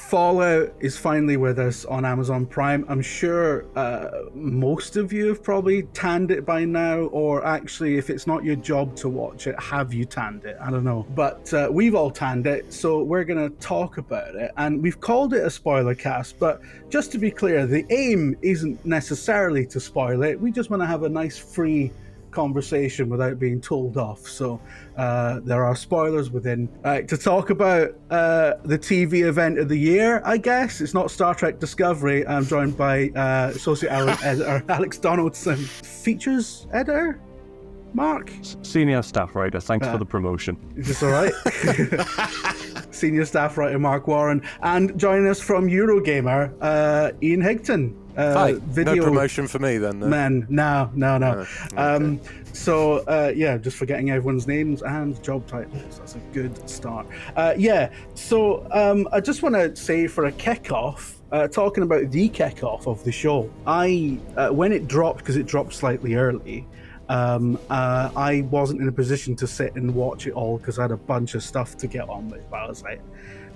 Fallout is finally with us on Amazon Prime. I'm sure most of you have probably tanned it by now, or actually, if it's not your job to watch it, have you tanned it? I don't know. But we've all tanned it, so we're going to talk about it. And we've called it a spoiler cast, but just to be clear, the aim isn't necessarily to spoil it. We just want to have a nice free conversation without being told off. So there are spoilers within. To talk about the TV event of the year, I guess it's not Star Trek Discovery. I'm joined by associate editor Alex Donaldson, features editor Mark, senior staff writer. Thanks for the promotion. Is this all right? Senior staff writer Mark Warren, and joining us from Eurogamer, Ian Higton. Hi. Video No promotion for me then. Man, no. Okay. Just forgetting everyone's names and job titles. That's a good start. I just want to say for a kickoff, talking about the kickoff of the show, when it dropped, because it dropped slightly early, I wasn't in a position to sit and watch it all because I had a bunch of stuff to get on with. But I was like,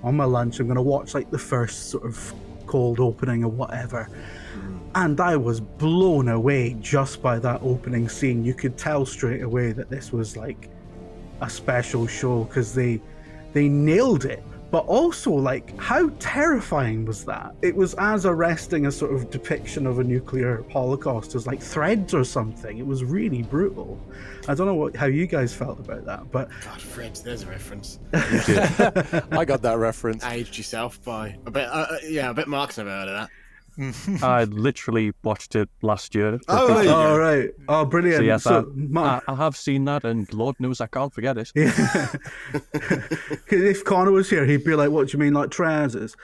on my lunch, I'm going to watch like the first sort of cold opening or whatever. And I was blown away just by that opening scene. You could tell straight away that this was like a special show because they nailed it. But also, like, how terrifying was that? It was as arresting a sort of depiction of a nuclear holocaust as like Threads or something. It was really brutal. I don't know how you guys felt about that, but God, Threads, there's a reference. I got that reference. Aged yourself by a bit. I bet Mark's never heard of that. I literally watched it last year. Oh, right. Oh, brilliant. So yes, I have seen that, and Lord knows I can't forget it. Yeah. If Connor was here, he'd be like, "What do you mean, like trousers?"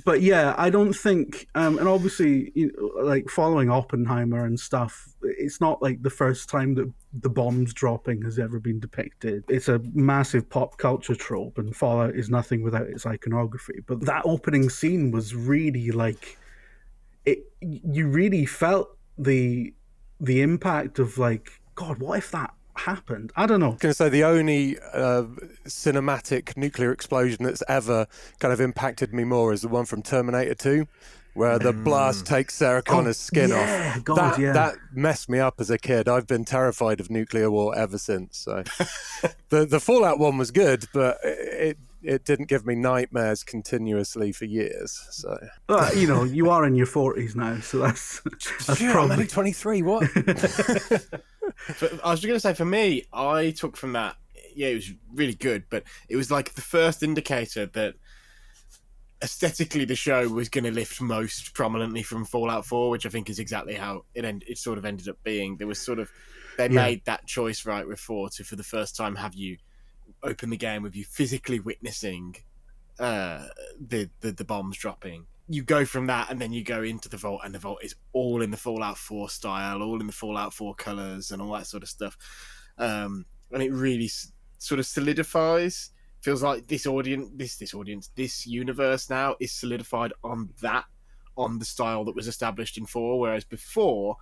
But yeah, I don't think, and obviously, like following Oppenheimer and stuff, it's not like the first time that the bombs dropping has ever been depicted. It's a massive pop culture trope, and Fallout is nothing without its iconography. But that opening scene was really like, you really felt the impact of like, God, what if that happened? I don't know. I was going to say the only cinematic nuclear explosion that's ever kind of impacted me more is the one from Terminator 2, where the blast takes Sarah Connor's skin off. God, that messed me up as a kid. I've been terrified of nuclear war ever since. So the Fallout one was good, but it didn't give me nightmares continuously for years. So you are in your 40s now, so that's probably... I'm only 23. What? But I was going to say, for me, I took from that, it was really good, but it was like the first indicator that aesthetically the show was going to lift most prominently from Fallout 4, which I think is exactly how it sort of ended up being. There was sort of, they made that choice right with 4 to, for the first time, have you open the game with you physically witnessing the bombs dropping. You go from that and then you go into the Vault, and the Vault is all in the Fallout 4 style, all in the Fallout 4 colours and all that sort of stuff. And it really sort of solidifies, feels like this universe now is solidified on the style that was established in 4, whereas before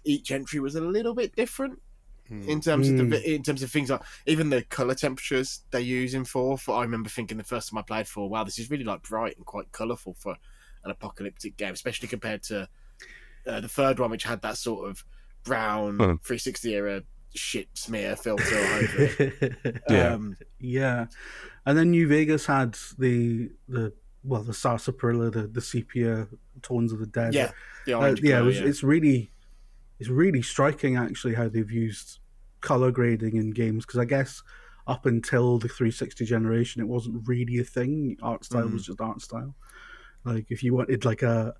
each entry was a little bit different. In terms of things like even the color temperatures they use in 4. I remember thinking the first time I played 4, wow, this is really like bright and quite colorful for an apocalyptic game, especially compared to the third one, which had that sort of brown 360 era shit smear filter over it. And then New Vegas had the sarsaparilla, the sepia tones of the dead. It's really striking, actually, how they've used color grading in games, because I guess up until the 360 generation, it wasn't really a thing. Art style was just art style. Like, if you wanted like a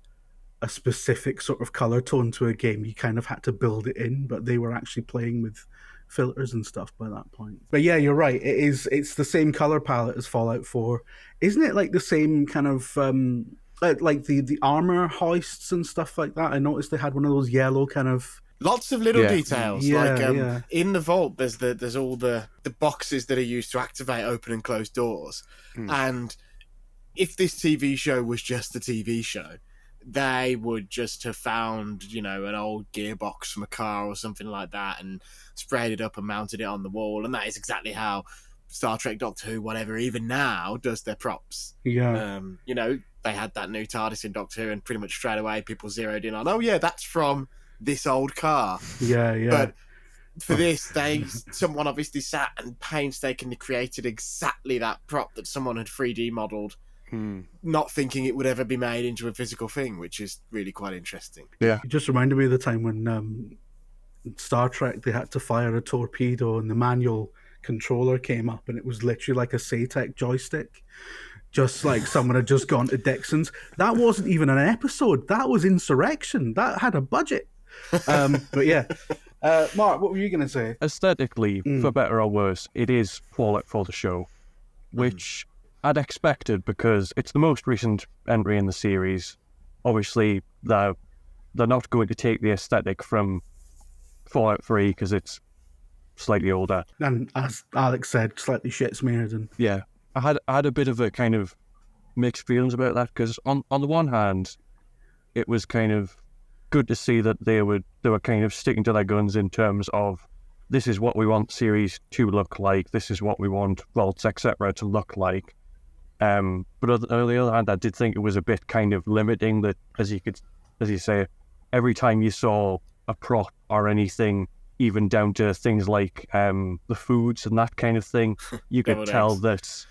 specific sort of color tone to a game, you kind of had to build it in, but they were actually playing with filters and stuff by that point. But yeah, you're right. It's the same color palette as Fallout 4. Isn't it like the same kind of... like the armor hoists and stuff like that? I noticed they had one of those yellow kind of... Lots of little details. In the Vault, there's all the boxes that are used to activate open and close doors. And if this TV show was just a TV show, they would just have found, an old gearbox from a car or something like that and sprayed it up and mounted it on the wall. And that is exactly how Star Trek, Doctor Who, whatever, even now does their props. Yeah. You know, they had that new TARDIS in Doctor Who, and pretty much straight away people zeroed in on, oh yeah, that's from this old car. Yeah. But for this, someone obviously sat and painstakingly created exactly that prop that someone had 3D modelled, not thinking it would ever be made into a physical thing, which is really quite interesting. Yeah. It just reminded me of the time when Star Trek, they had to fire a torpedo and the manual controller came up and it was literally like a SATEC joystick. Just like someone had just gone to Dixon's. That wasn't even an episode. That was Insurrection. That had a budget. But yeah. Mark, what were you going to say? Aesthetically, for better or worse, it is Fallout for the show, which I'd expected because it's the most recent entry in the series. Obviously, they're not going to take the aesthetic from Fallout 3 because it's slightly older. And as Alex said, slightly shit smeared. And Yeah, I had a bit of a kind of mixed feelings about that because on the one hand, it was kind of good to see that they were kind of sticking to their guns in terms of this is what we want series to look like, this is what we want Vaults, etc. to look like. But on the other hand, I did think it was a bit kind of limiting that, as you say, every time you saw a prop or anything, even down to things like the foods and that kind of thing, you could tell that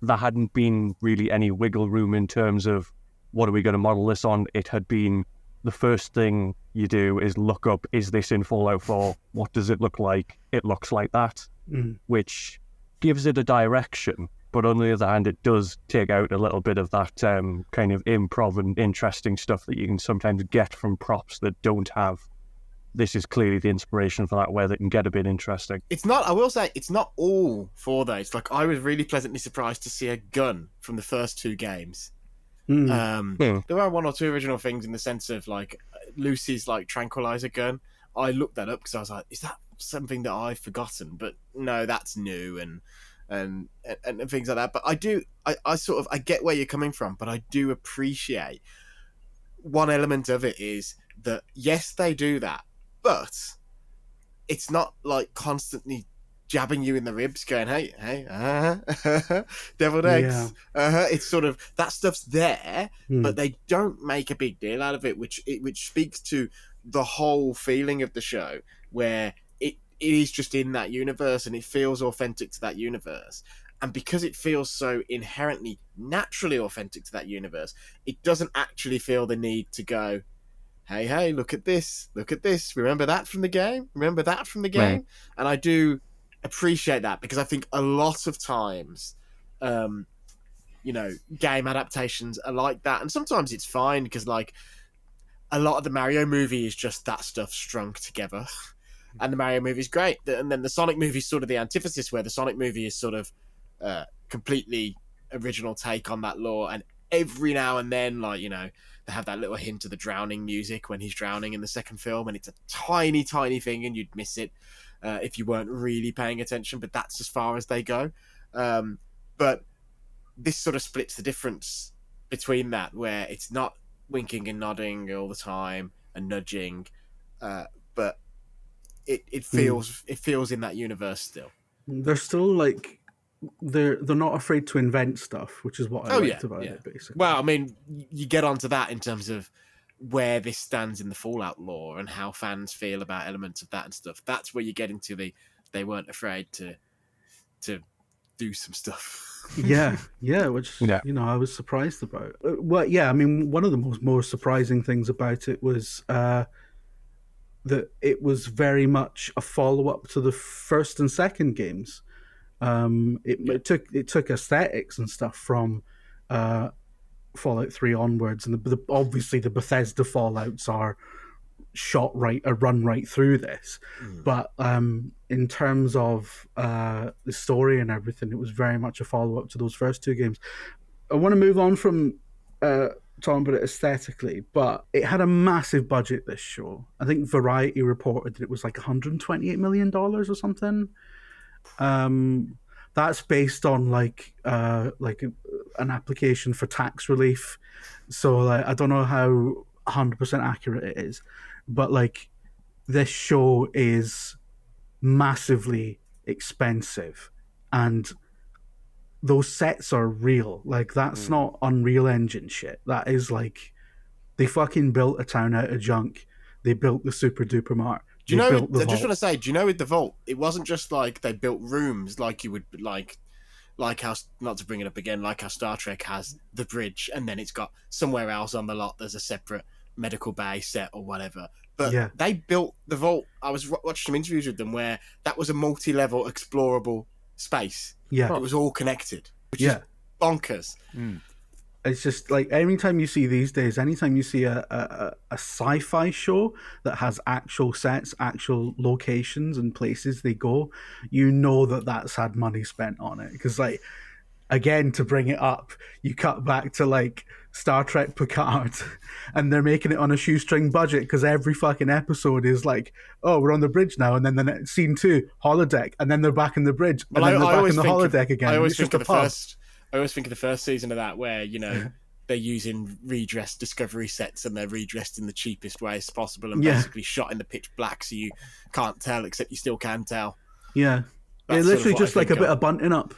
there hadn't been really any wiggle room in terms of what are we going to model this on. It had been the first thing you do is look up, is this in Fallout 4? What does it look like? It looks like that, which gives it a direction. But on the other hand, it does take out a little bit of that kind of improv and interesting stuff that you can sometimes get from props that don't have. This is clearly the inspiration for that, where they can get a bit interesting. It's not, I will say, it's not all for those. Like, I was really pleasantly surprised to see a gun from the first two games. There are one or two original things in the sense of, like, Lucy's, like, tranquilizer gun. I looked that up because I was like, is that something that I've forgotten? But no, that's new and things like that. But I get where you're coming from, but I do appreciate one element of it is that, yes, they do that, but it's not like constantly jabbing you in the ribs going, hey, deviled eggs. It's sort of, that stuff's there, but they don't make a big deal out of it, which speaks to the whole feeling of the show, where it is just in that universe and it feels authentic to that universe. And because it feels so inherently, naturally authentic to that universe, it doesn't actually feel the need to go, hey, look at this. Remember that from the game? Right. And I do appreciate that, because I think a lot of times, game adaptations are like that. And sometimes it's fine, because, like, a lot of the Mario movie is just that stuff strung together. And the Mario movie is great. And then the Sonic movie is sort of the antithesis, where the Sonic movie is sort of completely original take on that lore. And every now and then, like, they have that little hint of the drowning music when he's drowning in the second film, and it's a tiny, tiny thing, and you'd miss it if you weren't really paying attention. But that's as far as they go. But this sort of splits the difference between that, where it's not winking and nodding all the time and nudging, but it feels in that universe still. They're still like, they're not afraid to invent stuff, which is what I liked about it, basically. Well, I mean, you get onto that in terms of where this stands in the Fallout lore and how fans feel about elements of that and stuff. That's where you get into they weren't afraid to do some stuff. Which I was surprised about. I mean, one of the more surprising things about it was that it was very much a follow-up to the first and second games. It took aesthetics and stuff from Fallout 3 onwards, and obviously the Bethesda Fallouts are run right through this. But in terms of the story and everything, it was very much a follow-up to those first two games. I want to move on from talking about it aesthetically, but it had a massive budget, this show. I think Variety reported that it was like $128 million or something. That's based on like an application for tax relief. So like, I don't know how 100% accurate it is, but like, this show is massively expensive, and those sets are real. Like, that's not Unreal Engine shit. That is like, they fucking built a town out of junk. They built the Super Duper Mart. Do you They know? built the I just vault. want to say, do you know with the Vault, it wasn't just like they built rooms like you would like how, not to bring it up again, like how Star Trek has the bridge and then it's got somewhere else on the lot there's a separate medical bay set or whatever. But Yeah. they built the Vault. I was watching some interviews with them where that was a multi-level explorable space. Yeah. It was all connected, which Yeah. is bonkers. It's just like, anytime you see these days, anytime you see a sci-fi show that has actual sets, actual locations and places they go, you know that that's had money spent on it. Because, like, again, to bring it up, you cut back to like Star Trek Picard, and they're making it on a shoestring budget because every fucking episode is like, oh, we're on the bridge now, and then the next scene 2, holodeck, and then they're back in the bridge, and then they're back in the holodeck again. I always It's think just of a the pub. first. I always think of the first season of that where, you know, they're using redressed Discovery sets and they're redressed in the cheapest way as possible and Yeah. basically shot in the pitch black so you can't tell, except you still can tell. Yeah. That's It's sort of literally what I just like a think bit of. of bunting up.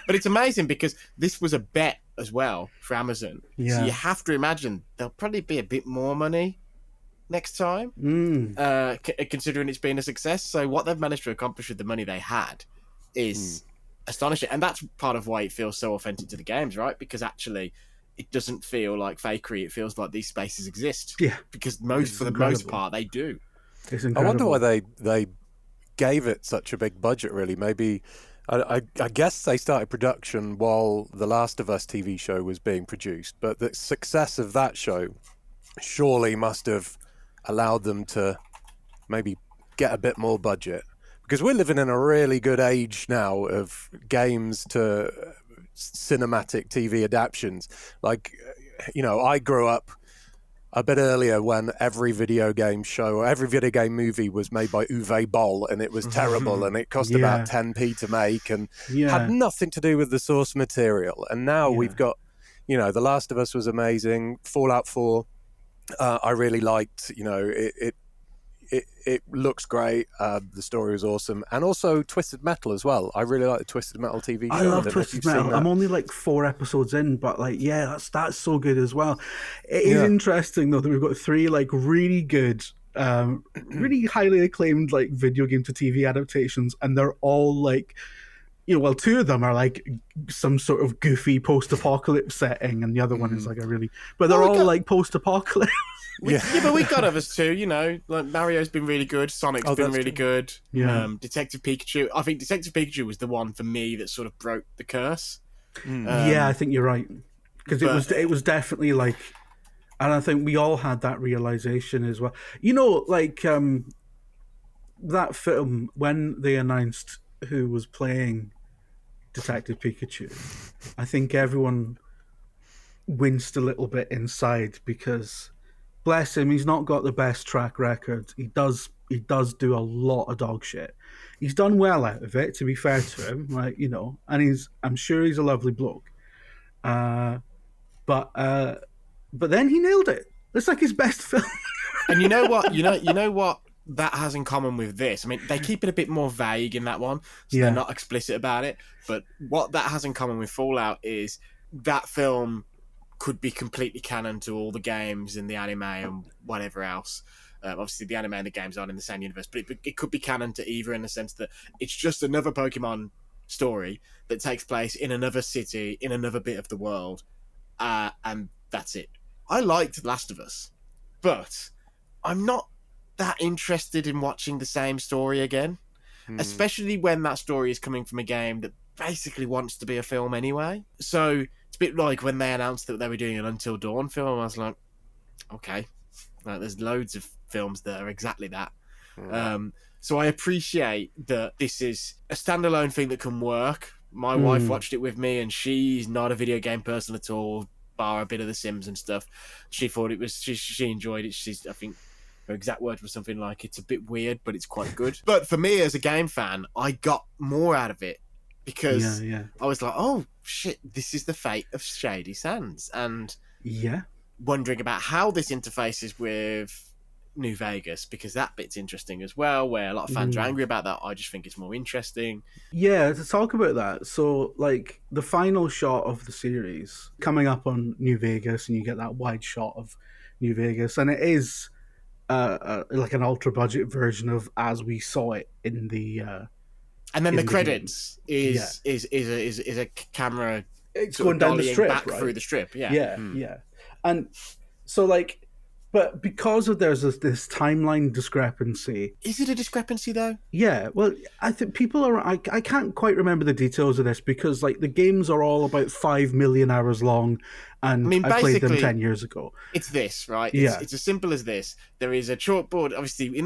But it's amazing because this was a bet as well for Amazon. Yeah. So you have to imagine there'll probably be a bit more money next time, considering it's been a success. So what they've managed to accomplish with the money they had is astonishing. And that's part of why it feels so authentic to the games, right? Because actually it doesn't feel like fakery. It feels like these spaces exist. Yeah. Because for the incredible. most part, they do. It's I incredible. wonder why they gave it such a big budget, really. Maybe, I guess they started production while The Last of Us TV show was being produced, but the success of that show surely must have allowed them to maybe get a bit more budget. Because we're living in a really good age now of games to cinematic TV adaptations. Like, you know, I grew up a bit earlier when every video game show or every video game movie was made by Uwe Boll, and it was terrible and it cost about 10p to make and had nothing to do with the source material. And now we've got, you know, The Last of Us was amazing. Fallout 4, I really liked. You know, it looks great. The story was awesome, and also Twisted Metal as well. I really like the Twisted Metal TV show. I love Twisted Metal. I'm only like 4 episodes in, but like, yeah, that's so good as well. It is interesting though that we've got 3 like really good, really highly acclaimed like video game to TV adaptations, and they're all like, you know, well, 2 of them are like some sort of goofy post-apocalypse setting, and the other one is like a really, but they're all like post-apocalypse. But we got others too, you know. Like Mario's been really good, Sonic's been really good. Yeah. Detective Pikachu. I think Detective Pikachu was the one for me that sort of broke the curse. Yeah, I think you're right, because it was definitely like, and I think we all had that realization as well. You know, like that film when they announced who was playing Detective Pikachu, I think everyone winced a little bit inside because, bless him, he's not got the best track record. He does do a lot of dog shit. He's done well out of it, to be fair to him, like, you know, and I'm sure he's a lovely bloke. But then he nailed it. It's like his best film. And you know what? You know what that has in common with this? I mean, they keep it a bit more vague in that one, so they're not explicit about it. But what that has in common with Fallout is that film could be completely canon to all the games and the anime and whatever else. Obviously, the anime and the games aren't in the same universe, but it could be canon to either in the sense that it's just another Pokemon story that takes place in another city, in another bit of the world, and that's it. I liked Last of Us, but I'm not that interested in watching the same story again, especially when that story is coming from a game that basically wants to be a film anyway. So it's a bit like when they announced that they were doing an Until Dawn film. I was like, okay, like, there's loads of films that are exactly that. So I appreciate that this is a standalone thing that can work. My wife watched it with me, and she's not a video game person at all, bar a bit of The Sims and stuff. She thought it was, she enjoyed it. I think her exact words were something like, it's a bit weird, but it's quite good. But for me as a game fan, I got more out of it because I was like, oh shit, this is the fate of Shady Sands, and wondering about how this interfaces with New Vegas, because that bit's interesting as well, where a lot of fans are angry about that. I just think it's more interesting. Yeah, to talk about that. So, like, the final shot of the series coming up on New Vegas, and you get that wide shot of New Vegas, and it is like an ultra budget version of as we saw it in the. And then in the the credits is a camera. It's sort going of down the dollying strip, back right? through the strip. Yeah. Yeah. And so, like, but because of there's this timeline discrepancy. Is it a discrepancy though? Yeah, well, I think people are. I can't quite remember the details of this because, like, the games are all about 5 million hours long, and I played them 10 years ago. It's this, right? Yeah. It's as simple as this. There is a chalkboard, obviously,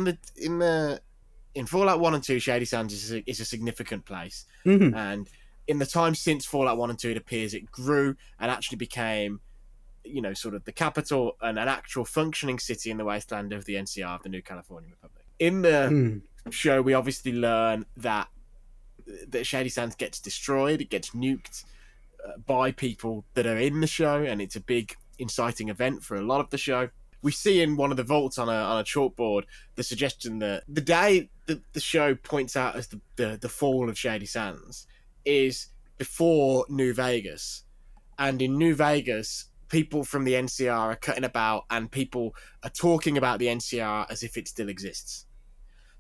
in Fallout 1 and 2, Shady Sands is a significant place. Mm-hmm. And in the time since Fallout 1 and 2, it appears it grew and actually became, sort of the capital and an actual functioning city in the wasteland of the NCR, of the New California Republic. In the show, we obviously learn that Shady Sands gets destroyed, it gets nuked by people that are in the show, and it's a big inciting event for a lot of the show. We see in one of the vaults on a chalkboard the suggestion that the day that the show points out as the fall of Shady Sands is before New Vegas. And in New Vegas, people from the NCR are cutting about and people are talking about the NCR as if it still exists.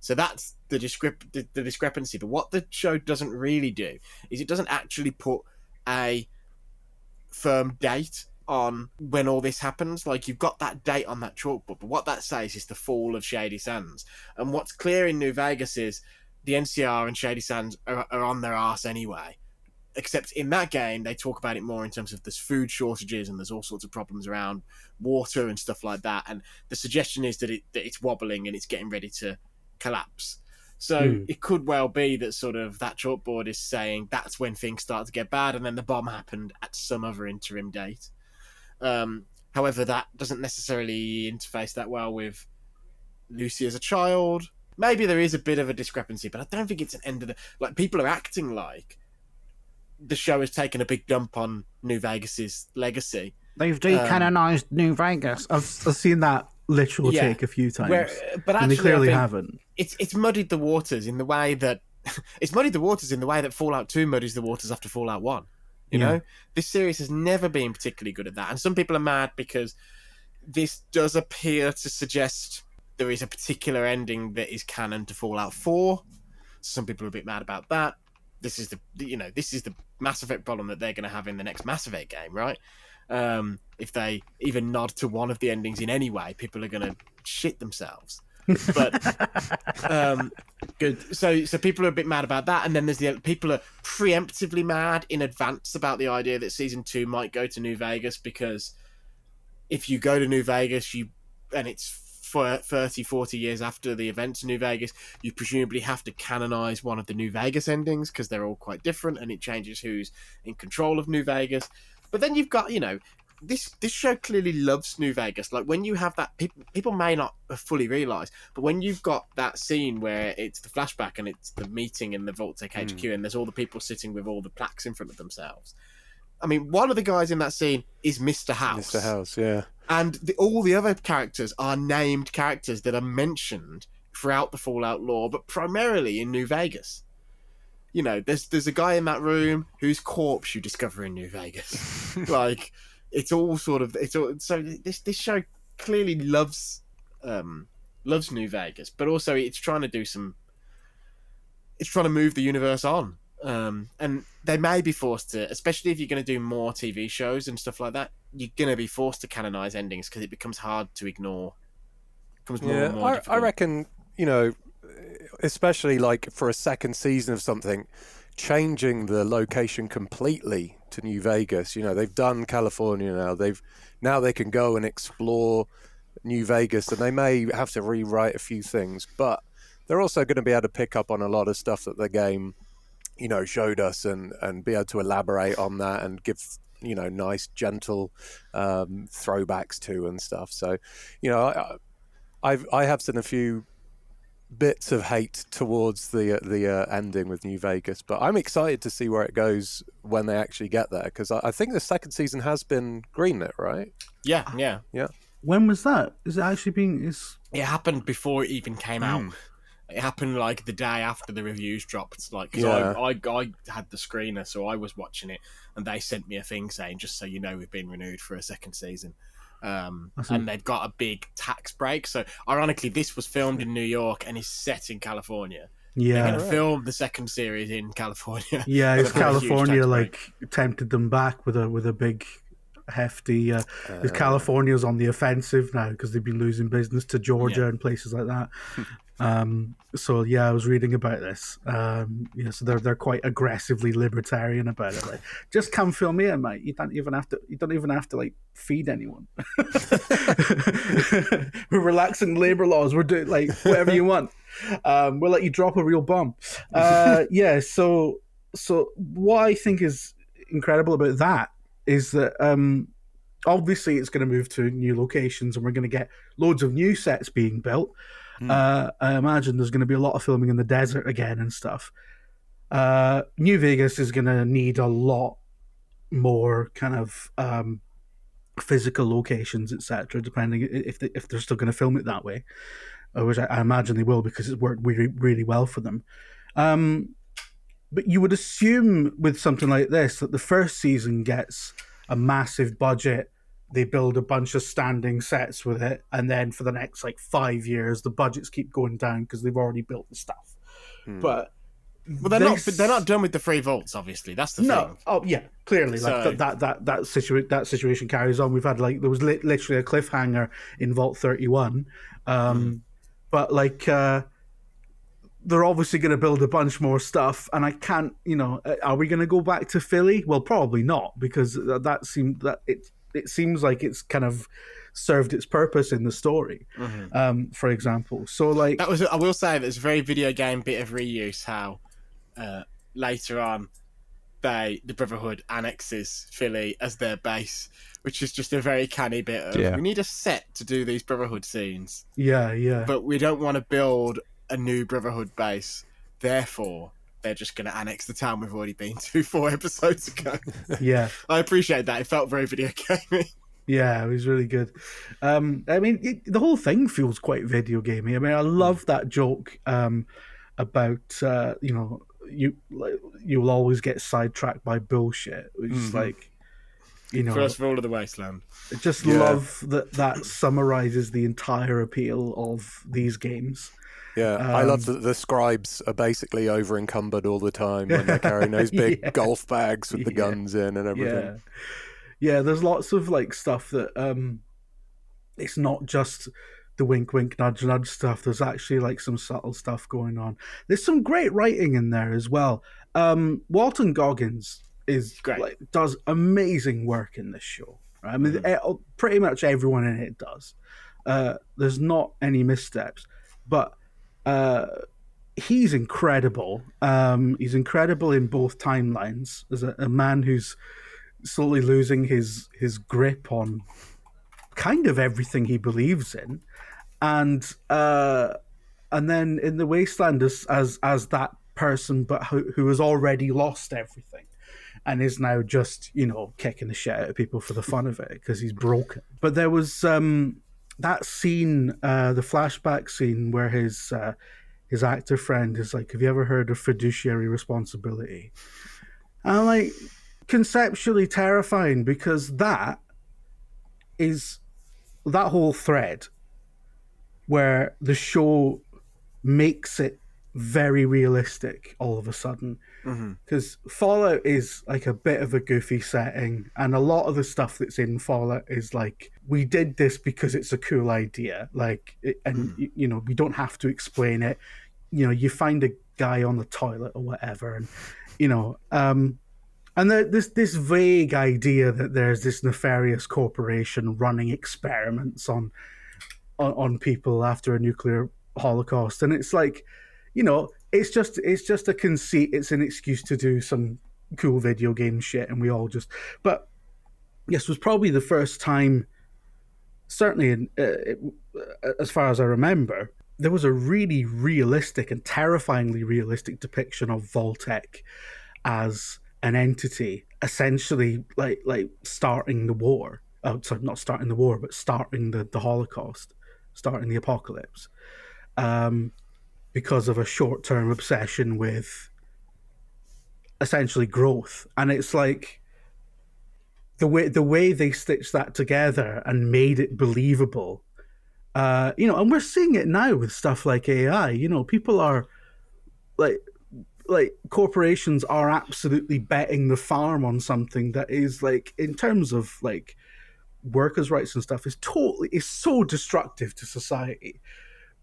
So that's the discrepancy. But what the show doesn't really do is it doesn't actually put a firm date on when all this happens. Like, you've got that date on that chalkboard, but what that says is the fall of Shady Sands. And what's clear in New Vegas is the NCR and Shady Sands are on their arse anyway. Except in that game, they talk about it more in terms of there's food shortages and there's all sorts of problems around water and stuff like that. And the suggestion is that it's wobbling and it's getting ready to collapse. So it could well be that sort of that chalkboard is saying that's when things start to get bad, and then the bomb happened at some other interim date. However, that doesn't necessarily interface that well with Lucy as a child. Maybe there is a bit of a discrepancy, but I don't think it's an end of the... Like, people are acting like the show has taken a big dump on New Vegas's legacy. They've decanonized New Vegas. I've seen that literal take a few times, but actually, and they clearly haven't. It's muddied the waters in the way that Fallout 2 muddies the waters after Fallout 1. You know, this series has never been particularly good at that, and some people are mad because this does appear to suggest there is a particular ending that is canon to Fallout 4. Some people are a bit mad about that. This is the Mass Effect problem that they're going to have in the next Mass Effect game, right? If they even nod to one of the endings in any way, people are going to shit themselves. But good. So people are a bit mad about that, and then there's the people are preemptively mad in advance about the idea that season 2 might go to New Vegas, because if you go to New Vegas, and it's for 30, 40 years after the events in New Vegas, you presumably have to canonize one of the New Vegas endings because they're all quite different, and it changes who's in control of New Vegas. But then you've got, this show clearly loves New Vegas. Like, when you have that, people may not have fully realised, but when you've got that scene where it's the flashback and it's the meeting in the Vault-Tec HQ and there's all the people sitting with all the plaques in front of themselves. I mean, one of the guys in that scene is Mr. House. Mr. House, yeah. And all the other characters are named characters that are mentioned throughout the Fallout lore, but primarily in New Vegas. There's a guy in that room whose corpse you discover in New Vegas. Like, so this show clearly loves New Vegas, but also it's trying to move the universe on. And they may be forced to, especially if you're going to do more TV shows and stuff like that, you're going to be forced to canonize endings because it becomes hard to ignore. It becomes more and more difficult. I reckon, especially like for a second season of something, changing the location completely to New Vegas. They've done California now. Now they can go and explore New Vegas, and they may have to rewrite a few things, but they're also going to be able to pick up on a lot of stuff that the game showed us and be able to elaborate on that and give nice gentle throwbacks to and stuff. So I have seen a few bits of hate towards the ending with New Vegas, but I'm excited to see where it goes when they actually get there, because I think the second season has been greenlit, right? Yeah. When was that? Is it actually being? Is It happened before it even came out. It happened like the day after the reviews dropped. Like, because Yeah. I had the screener, so I was watching it, and they sent me a thing saying, "Just so you know, we've been renewed for a second season." And they'd got a big tax break. So, ironically, this was filmed in New York and is set in California. They're going to film the second series in California. Yeah, with it's a very huge California tax like break. tempted them back with a big hefty. Because California's on the offensive now because they've been losing business to Georgia and places like that. So yeah, I was reading about this. Yeah, so they're quite aggressively libertarian about it. Like, just come film here, mate. You don't even have to like feed anyone. We're relaxing labor laws. We're doing like whatever you want. We'll let you drop a real bomb. Yeah. So what I think is incredible about that is that obviously it's going to move to new locations and we're going to get loads of new sets being built. I imagine there's going to be a lot of filming in the desert again and stuff. New Vegas is going to need a lot more kind of physical locations, etc. Depending if they're still going to film it that way, which I imagine they will because it's worked really, really well for them. But you would assume with something like this that the first season gets a massive budget. They build a bunch of standing sets with it, and then for the next like 5 years, the budgets keep going down because they've already built the stuff. But they're not done with the free vaults. Obviously, that's the thing. Oh yeah, clearly, So- like that situation carries on. We've had like there was literally a cliffhanger in Vault 31, but like. They're obviously going to build a bunch more stuff, and I can't, are we going to go back to Philly? Well, probably not, because it seems like it's kind of served its purpose in the story, for example. So, like, I will say that it's a very video game bit of reuse. How later on, the Brotherhood annexes Philly as their base, which is just a very canny bit of we need a set to do these Brotherhood scenes. Yeah. But we don't want to build a new Brotherhood base, therefore they're just going to annex the town we've already been to 4 episodes ago. Yeah. I appreciate that. It felt very video gamey. Yeah, it was really good. I mean, the whole thing feels quite video gamey. I mean, I love that joke about you'll always get sidetracked by bullshit, which is like, First rule of the wasteland. I just love that summarizes the entire appeal of these games. Yeah, I love that the scribes are basically over encumbered all the time when they're carrying those big golf bags with the guns in and everything. Yeah, there's lots of like stuff that it's not just the wink wink nudge nudge stuff. There's actually like some subtle stuff going on. There's some great writing in there as well. Walton Goggins is Great. does amazing work in this show. Right? I mean, pretty much everyone in it does. There's not any missteps, but he's incredible. He's incredible in both timelines as a man who's slowly losing his grip on kind of everything he believes in, and then in the Wasteland as that person, but who has already lost everything and is now just kicking the shit out of people for the fun of it because he's broken. But there was that scene, the flashback scene where his actor friend is like, "Have you ever heard of fiduciary responsibility?" And I'm like, conceptually terrifying, because that whole thread where the show makes it very realistic all of a sudden, because Fallout is like a bit of a goofy setting, and a lot of the stuff that's in Fallout is like, we did this because it's a cool idea, like we don't have to explain it. You find a guy on the toilet or whatever, and and this vague idea that there's this nefarious corporation running experiments on people after a nuclear holocaust, and it's like, it's just a conceit. It's an excuse to do some cool video game shit, and we all just. But this was probably the first time, certainly as far as I remember, there was a really realistic and terrifyingly realistic depiction of Vault-Tec as an entity essentially like starting the war, sorry, not starting the war, but starting the Holocaust, starting the apocalypse, because of a short-term obsession with essentially growth. And it's like the way they stitched that together and made it believable. And we're seeing it now with stuff like AI. People are like corporations are absolutely betting the farm on something that is, like, in terms of like workers' rights and stuff, is so destructive to society.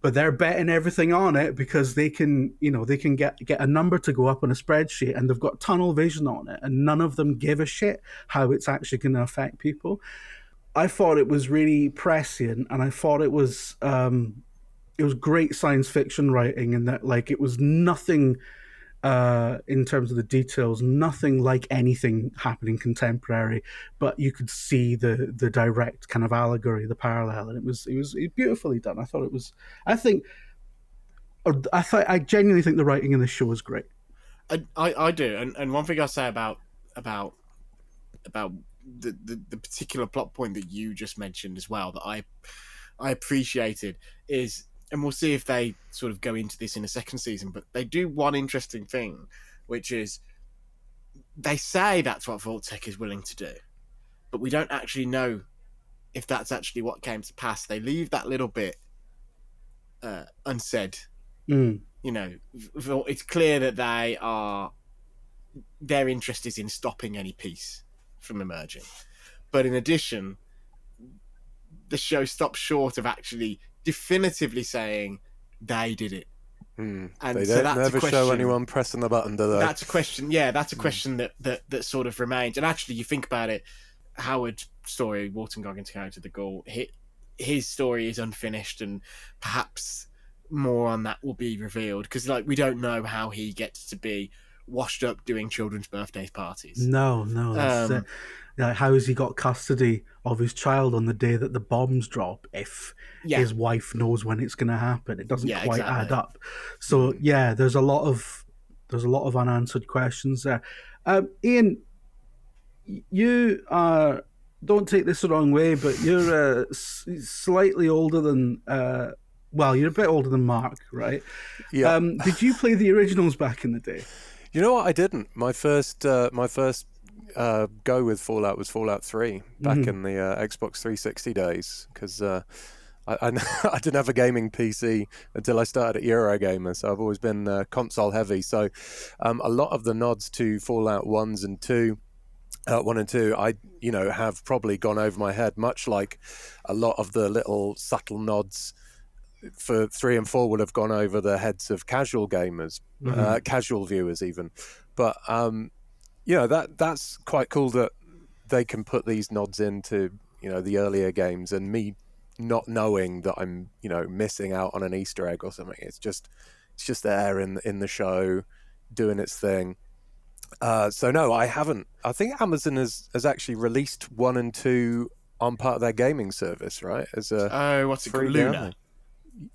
But they're betting everything on it because they can get a number to go up on a spreadsheet, and they've got tunnel vision on it, and none of them give a shit how it's actually going to affect people. I thought it was really prescient, and I thought it was great science fiction writing, and that, like, it was nothing in terms of the details, nothing like anything happening contemporary, but you could see the direct kind of allegory, the parallel, and it was beautifully done. I genuinely think the writing in this show is great. I do, and one thing I say about the particular plot point that you just mentioned as well, that I appreciated, is, and we'll see if they sort of go into this in a second season, but they do one interesting thing, which is they say that's what Vault-Tec is willing to do, but we don't actually know if that's actually what came to pass. They leave that little bit unsaid. It's clear that their interest is in stopping any peace from emerging, but in addition, the show stops short of actually definitively saying they did it. And they don't never show anyone pressing the button, do they? That's a question. Yeah, that's a question that sort of remains. And actually, you think about it, Howard's story, Walton Goggins' character, the Ghoul, his story is unfinished, and perhaps more on that will be revealed, because, like, we don't know how he gets to be washed up doing children's birthday parties. No, that's it. Like, how has he got custody of his child on the day that the bombs drop if his wife knows when it's going to happen? It doesn't quite add up. So there's a lot of unanswered questions there. Ian, you are, don't take this the wrong way, but you're slightly older than you're a bit older than Mark, right? Yeah. Did you play the originals back in the day? You know what? I didn't. My first go with Fallout was Fallout 3 back in the Xbox 360 days, because I didn't have a gaming PC until I started at Eurogamer, so I've always been console heavy. So a lot of the nods to Fallout 1 and 2, I have probably gone over my head, much like a lot of the little subtle nods for 3 and 4 would have gone over the heads of casual gamers, casual viewers even. But that's quite cool that they can put these nods into the earlier games, and me not knowing that I'm missing out on an Easter egg or something. It's just there in the show doing its thing. So no, I haven't. I think Amazon has actually released 1 and 2 on part of their gaming service, right? As a what's it called? Luna.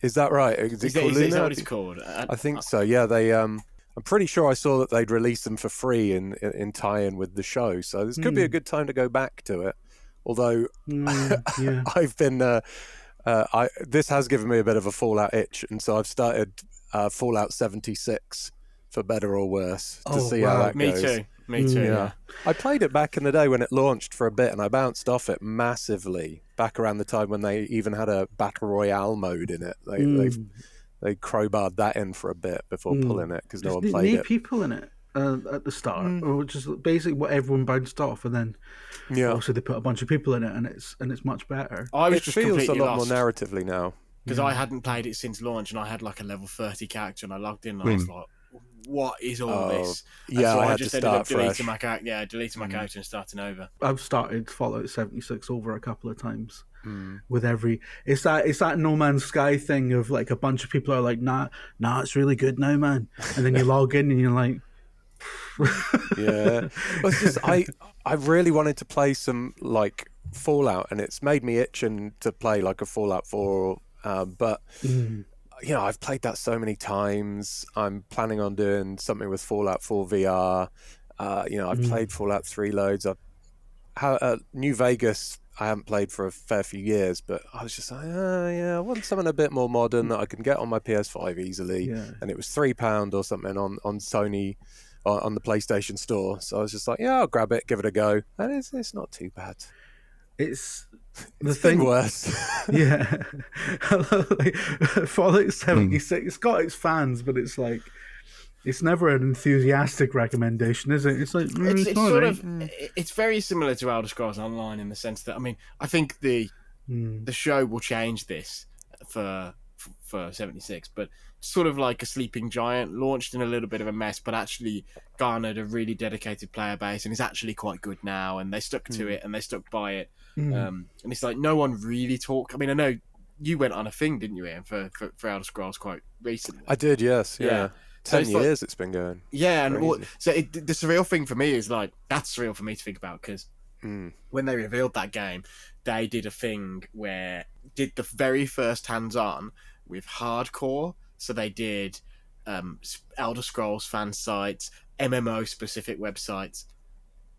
Is that right? Is it called Luna? Is that what it's called? I think so. Yeah, they. I'm pretty sure I saw that they'd released them for free in tie-in with the show. So this could be a good time to go back to it. Although I've been, this has given me a bit of a Fallout itch, and so I've started Fallout 76 for better or worse to see how that goes. Me too. Yeah. I played it back in the day when it launched for a bit, and I bounced off it massively back around the time when they even had a battle royale mode in it. They crowbarred that in for a bit before pulling it because no one played it. People in it at the start, or just basically what everyone bounced off, and then also they put a bunch of people in it, and it's much better. It feels a lot more narratively now because I hadn't played it since launch, and I had like a level 30 character, and I logged in and I was like, what is all this? And so I just ended up deleting my character, and starting over. I've started Fallout 76 over a couple of times. With every, it's that No Man's Sky thing of like a bunch of people are like, nah, it's really good now, man, and then you log in and you're like, well, it's just I really wanted to play some like Fallout, and it's made me itching to play like a Fallout 4, but I've played that so many times. I'm planning on doing something with Fallout 4 VR. I've played Fallout 3 loads. New Vegas I haven't played for a fair few years, but I was just like, oh yeah, I want something a bit more modern that I can get on my PS5 easily. Yeah. And it was £3 or something on Sony on the PlayStation Store. So I was just like, yeah, I'll grab it, give it a go, and it's not too bad. It's It's been worse. Yeah. Like, Fallout 76, it's got its fans, but it's like, it's never an enthusiastic recommendation, is it? It's like, it's all sort right. of, it's very similar to Elder Scrolls Online in the sense that, I mean, I think the show will change this for 76, but sort of like a sleeping giant, launched in a little bit of a mess, but actually garnered a really dedicated player base and is actually quite good now, and they stuck to it and they stuck by it. And it's like no one really talked. I mean, I know you went on a thing, didn't you, Ian, for Elder Scrolls quite recently? I did, yes, yeah. 10 So years it's been going. Yeah, and the surreal thing for me is like, that's surreal for me to think about, because when they revealed that game, they did a thing where did the very first hands-on with hardcore. So they did Elder Scrolls fan sites, MMO specific websites,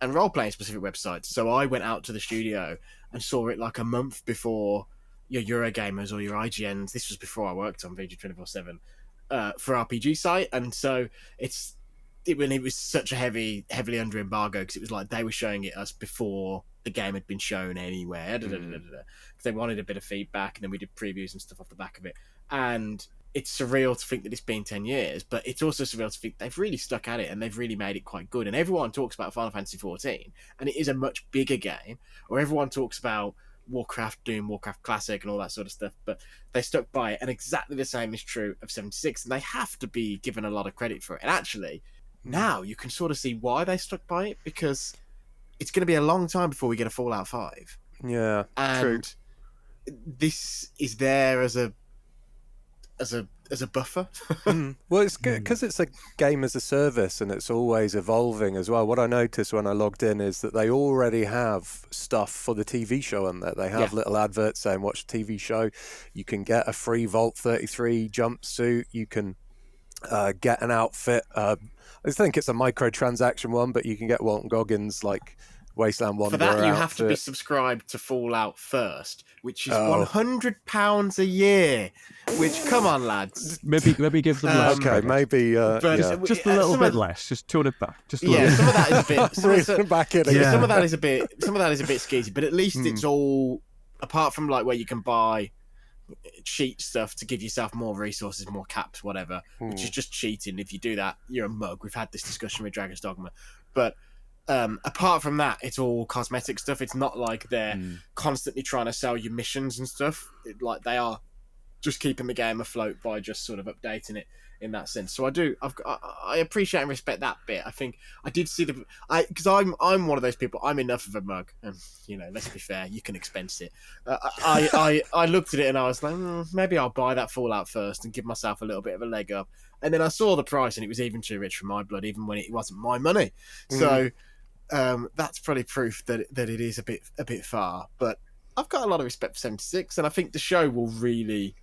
and role-playing specific websites. So I went out to the studio and saw it like a month before your Eurogamers or your IGNs. This was before I worked on VG 24/7 for RPG site, and so when it was such a heavily under embargo, because it was like they were showing it us before the game had been shown anywhere, because they wanted a bit of feedback, and then we did previews and stuff off the back of it. And it's surreal to think that it's been 10 years, but it's also surreal to think they've really stuck at it and they've really made it quite good. And everyone talks about Final Fantasy XIV, and it is a much bigger game, or everyone talks about Warcraft, Doom, Warcraft Classic, and all that sort of stuff, but they stuck by it. And exactly the same is true of 76, and they have to be given a lot of credit for it. And actually, now you can sort of see why they stuck by it, because it's going to be a long time before we get a Fallout 5. Yeah, and true. This is there as a buffer. Well, it's good because it's a game as a service, and it's always evolving as well. What I noticed when I logged in is that they already have stuff for the TV show on there. They have little adverts saying watch the TV show. You can get a free Vault 33 jumpsuit. You can get an outfit. I think it's a microtransaction one, but you can get Walton Goggins like Wasteland Wanderer. For that, you outfit. have to be subscribed to Fallout First, which is £100 a year. Which, come on, lads. Maybe give them less. Okay, credit. maybe just a little bit less. Just tone it back. Just a little some of that is a bit. Some of that is a bit skeezy, but at least it's all, apart from like where you can buy cheat stuff to give yourself more resources, more caps, whatever, which is just cheating. If you do that, you're a mug. We've had this discussion with Dragon's Dogma, but apart from that, it's all cosmetic stuff. It's not like they're constantly trying to sell you missions and stuff. Like they are just keeping the game afloat by just sort of updating it in that sense. So I appreciate and respect that bit. I think I did see because I'm one of those people. I'm enough of a mug, and let's be fair, you can expense it. I looked at it and I was like, maybe I'll buy that Fallout first and give myself a little bit of a leg up. And then I saw the price, and it was even too rich for my blood, even when it wasn't my money. So that's probably proof that it is a bit far. But I've got a lot of respect for 76, and I think the show will really.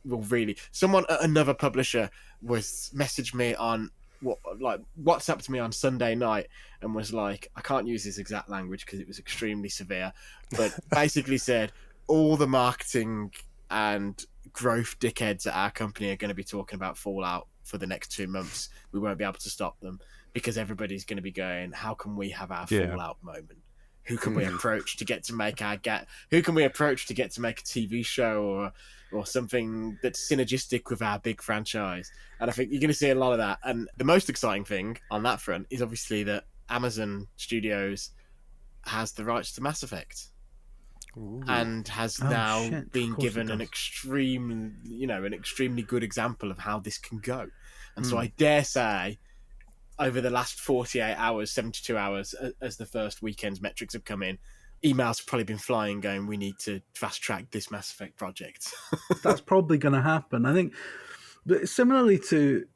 Another publisher messaged me on WhatsApped me on Sunday night and was like, I can't use this exact language because it was extremely severe, but basically said all the marketing and growth dickheads at our company are going to be talking about Fallout for the next 2 months. We won't be able to stop them because everybody's going to be going, how can we have our Fallout moment? Who can we approach to get to make Who can we approach to get to make a TV show or something that's synergistic with our big franchise? And I think you're going to see a lot of that. And the most exciting thing on that front is obviously that Amazon Studios has the rights to Mass Effect. Ooh. And has now been given an extremely good example of how this can go. And so I dare say, over the last 48 hours, 72 hours, as the first weekend's metrics have come in, emails have probably been flying going, we need to fast track this Mass Effect project. That's probably going to happen. I think, but similarly to,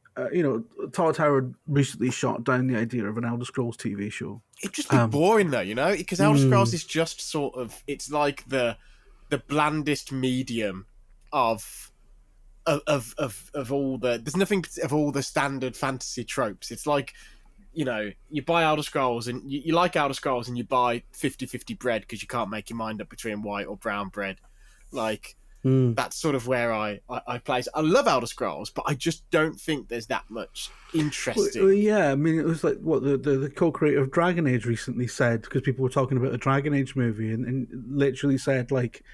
Todd Howard recently shot down the idea of an Elder Scrolls TV show. It'd just be boring though, because Elder Scrolls is just sort of, it's like the blandest medium of all the, there's nothing of all the standard fantasy tropes. It's like you know, you buy Elder Scrolls and you like Elder Scrolls and you buy 50-50 bread because you can't make your mind up between white or brown bread. Like, that's sort of where I place. I love Elder Scrolls, but I just don't think there's that much interesting. Well, yeah, I mean, it was like what the co-creator of Dragon Age recently said, because people were talking about a Dragon Age movie, and literally said, like,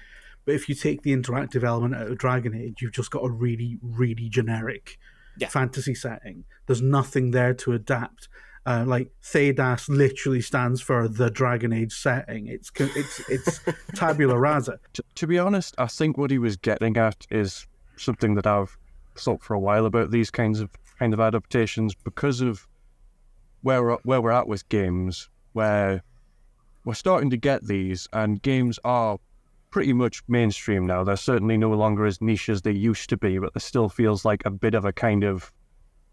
but if you take the interactive element out of Dragon Age, you've just got a really, really generic fantasy setting. There's nothing there to adapt. Like Thedas literally stands for the Dragon Age setting. It's tabula rasa. To be honest, I think what he was getting at is something that I've thought for a while about these kinds of adaptations, because of where we're at with games, where we're starting to get these, and games are pretty much mainstream now. They're certainly no longer as niche as they used to be, but there still feels like a bit of a kind of,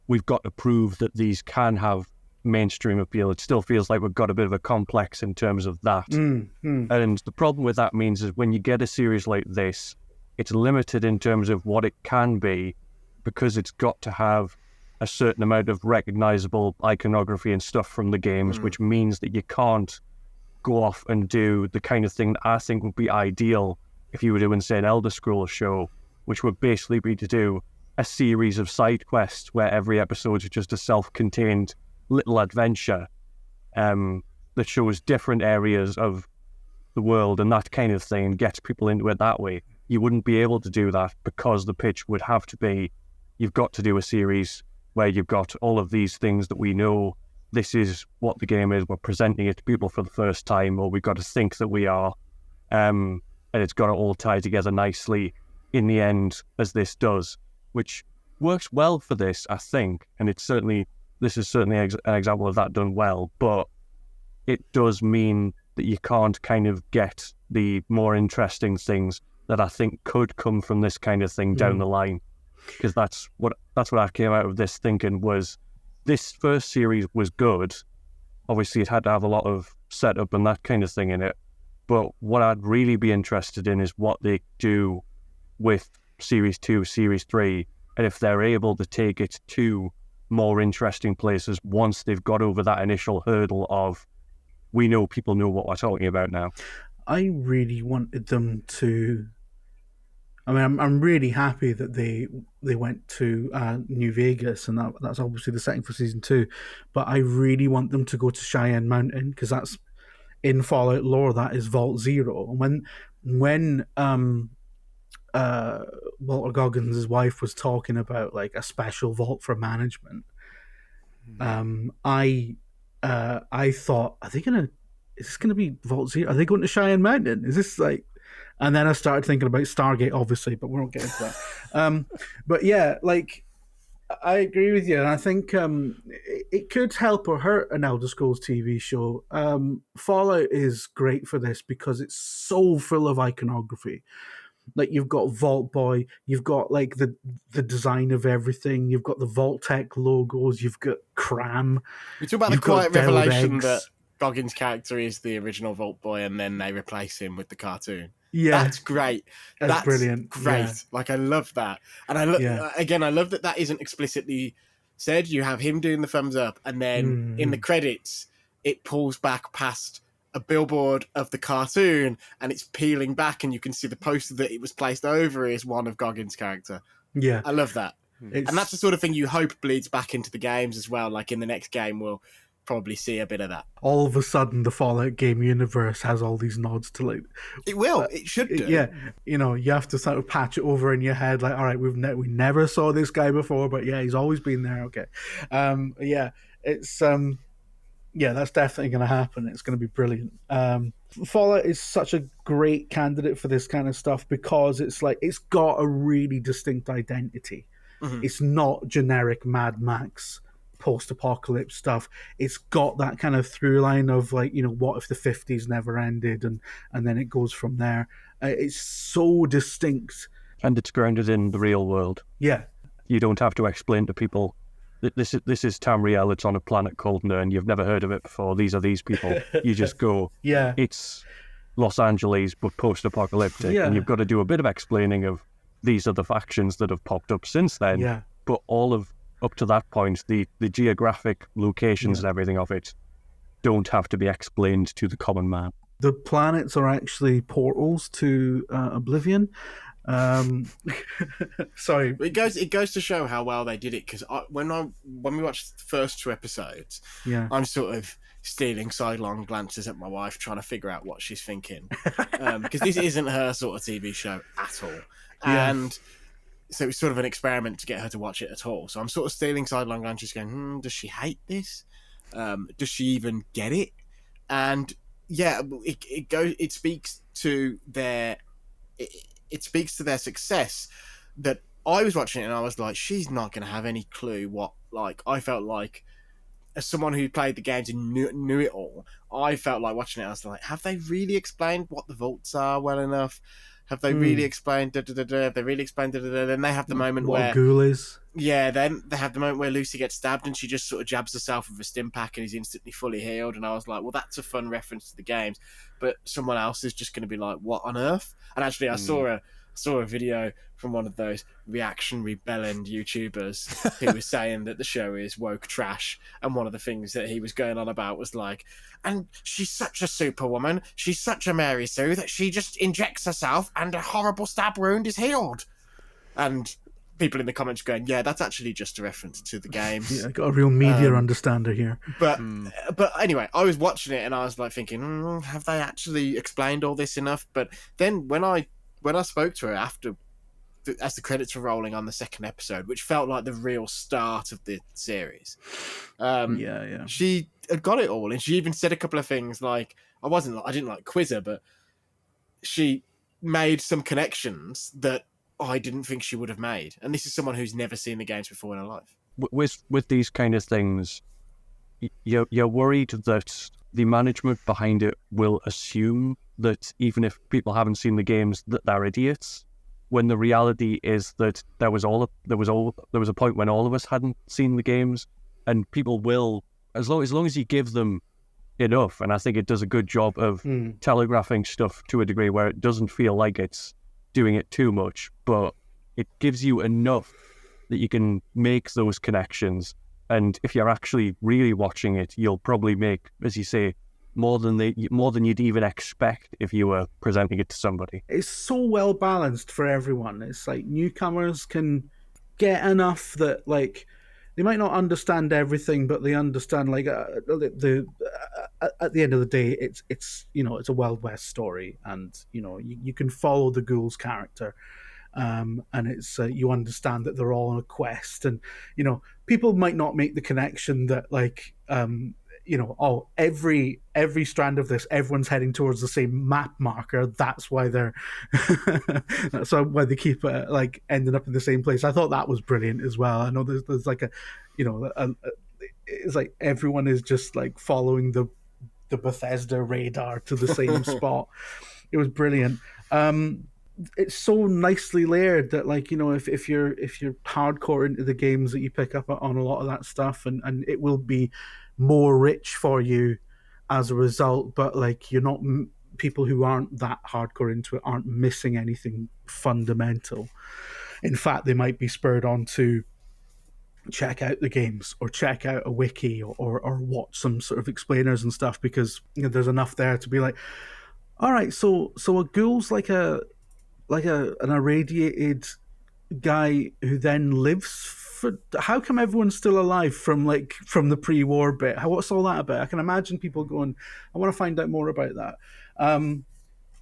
we've got to prove that these can have mainstream appeal. It still feels like we've got a bit of a complex in terms of that. And the problem with that means is when you get a series like this, it's limited in terms of what it can be, because it's got to have a certain amount of recognizable iconography and stuff from the games, which means that you can't go off and do the kind of thing that I think would be ideal if you were doing, say, an Elder Scrolls show, which would basically be to do a series of side quests where every episode is just a self-contained little adventure that shows different areas of the world and that kind of thing, and gets people into it that way. You wouldn't be able to do that, because the pitch would have to be, you've got to do a series where you've got all of these things that we know, this is what the game is, we're presenting it to people for the first time, or we've got to think that we are, and it's got to all tie together nicely in the end, as this does, which works well for this, I think, and this is certainly an example of that done well, but it does mean that you can't kind of get the more interesting things that I think could come from this kind of thing down the line. Because that's what I came out of this thinking, was this first series was good. Obviously, it had to have a lot of setup and that kind of thing in it. But what I'd really be interested in is what they do with Series 2, Series 3, and if they're able to take it to more interesting places once they've got over that initial hurdle of, we know people know what we're talking about now. I really wanted them to. I mean, I'm really happy that they went to New Vegas, and that's obviously the setting for season 2. But I really want them to go to Cheyenne Mountain, because that's in Fallout lore. That is Vault Zero. And when Walter Goggins' wife was talking about like a special vault for management, I thought, is this gonna be Vault Zero? Are they going to Cheyenne Mountain? Is this like? And then I started thinking about Stargate, obviously, but we won't get into that. But yeah, like, I agree with you, and I think it could help or hurt an Elder Scrolls TV show. Fallout is great for this because it's so full of iconography. Like, you've got Vault Boy, you've got like the design of everything, you've got the Vault-Tec logos, you've got Cram. We talk about the quiet revelation that Goggins' character is the original Vault Boy, and then they replace him with the cartoon. Yeah, that's great. That's brilliant. Great. Yeah. Like, I love that, and I love that isn't explicitly said. You have him doing the thumbs up, and then in the credits, it pulls back past a billboard of the cartoon, and it's peeling back, and you can see the poster that it was placed over is one of Goggins' character. Yeah, I love that, and that's the sort of thing you hope bleeds back into the games as well. Like, in the next game, we'll probably see a bit of that. All of a sudden, the Fallout game universe has all these nods to, like, it will. It should do. Yeah, you know, you have to sort of patch it over in your head, like, all right, we never saw this guy before, but yeah, he's always been there. Okay, yeah, it's yeah, that's definitely going to happen. It's going to be brilliant. Fallout is such a great candidate for this kind of stuff because it's like, it's got a really distinct identity. It's not generic Mad Max post-apocalypse stuff. It's got that kind of through line of, like, you know, what if the 50s never ended, and then it goes from there. It's so distinct, and it's grounded in the real world. Yeah, you don't have to explain to people that this is Tamriel. It's on a planet called Nern. You've never heard of it before. These are these people. You just go, yeah, it's Los Angeles but post-apocalyptic, and you've got to do a bit of explaining of these are the factions that have popped up since then. Yeah, but all of up to that point, the geographic locations and everything of it don't have to be explained to the common man. The planets are actually portals to Oblivion. Sorry, it goes to show how well they did it, because when we watched the first 2 episodes, I'm sort of stealing sidelong glances at my wife, trying to figure out what she's thinking, because this isn't her sort of TV show at all, and so it was sort of an experiment to get her to watch it at all. So I'm sort of stealing sidelong glances, going, does she hate this? Does she even get it? And it speaks to their success, that I was watching it and I was like, she's not going to have any clue what, like, I felt like, as someone who played the games and knew it all, I felt like watching it, I was like, have they really explained what the vaults are well enough? Have they really explained Have they really explained Then they have the moment what where... a ghoul is. Yeah, then they have the moment where Lucy gets stabbed and she just sort of jabs herself with a stim pack and is instantly fully healed. And I was like, well, that's a fun reference to the games. But someone else is just going to be like, what on earth? And actually, I saw a video from one of those reactionary bellend YouTubers who was saying that the show is woke trash. And one of the things that he was going on about was like, and she's such a superwoman. She's such a Mary Sue that she just injects herself and a horrible stab wound is healed. And people in the comments going, yeah, that's actually just a reference to the games. Yeah, I got a real media understander here. But anyway, I was watching it and I was like thinking, have they actually explained all this enough? But then when I spoke to her after, as the credits were rolling on the second episode, which felt like the real start of the series, she had got it all, and she even said a couple of things like, I didn't like quiz her, but she made some connections that I didn't think she would have made. And this is someone who's never seen the games before in her life. With these kind of things, you're worried that the management behind it will assume that even if people haven't seen the games, that they're idiots. When the reality is that there was a point when all of us hadn't seen the games, and people will, as long as you give them enough, and I think it does a good job of telegraphing stuff to a degree where it doesn't feel like it's doing it too much, but it gives you enough that you can make those connections. And if you're actually really watching it, you'll probably make, as you say, more than you'd even expect if you were presenting it to somebody. It's so well balanced for everyone. It's like newcomers can get enough that, like, they might not understand everything, but they understand, like, at the end of the day, it's it's a Wild West story, and you can follow the ghoul's character, and it's you understand that they're all on a quest, and people might not make the connection that, like, every strand of this, everyone's heading towards the same map marker. That's why that's why they keep like ending up in the same place. I thought that was brilliant as well. I know there's like it's like everyone is just like following the Bethesda radar to the same spot. It was brilliant. It's so nicely layered that, like, if you're hardcore into the games, that you pick up on a lot of that stuff, and it will be more rich for you as a result. But, like, you're not, people who aren't that hardcore into it aren't missing anything fundamental. In fact, they might be spurred on to check out the games or check out a wiki or watch some sort of explainers and stuff, because there's enough there to be like, all right, so a ghoul's like an irradiated guy who then lives for. How come everyone's still alive from the pre-war bit? What's all that about? I can imagine people going, I want to find out more about that.